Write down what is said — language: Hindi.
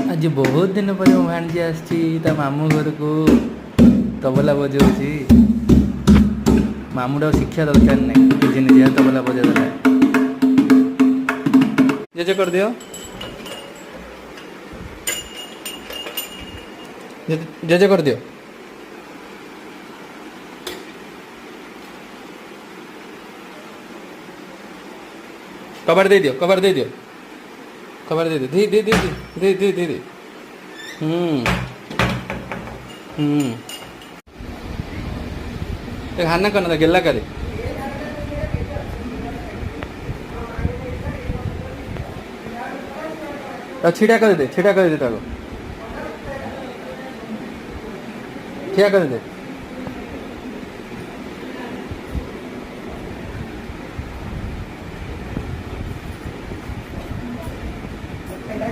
आज बहुत दिन पर मो भाणजी आसी मामू घर को तबला बजाऊँगी। मामूटा शिक्षा दरकार नहीं, निजे निजे तबला बजा देला। जेजे कर दियो, जेजे कर दियो। कवर दे दियो, कवर दे दियो, कवर दे दियो। धी धी धी धी धी धी धी। हाना करना था गेला करे। छिड़ा कर दे, छिड़ा कर दे, ताको छिड़ा कर दे।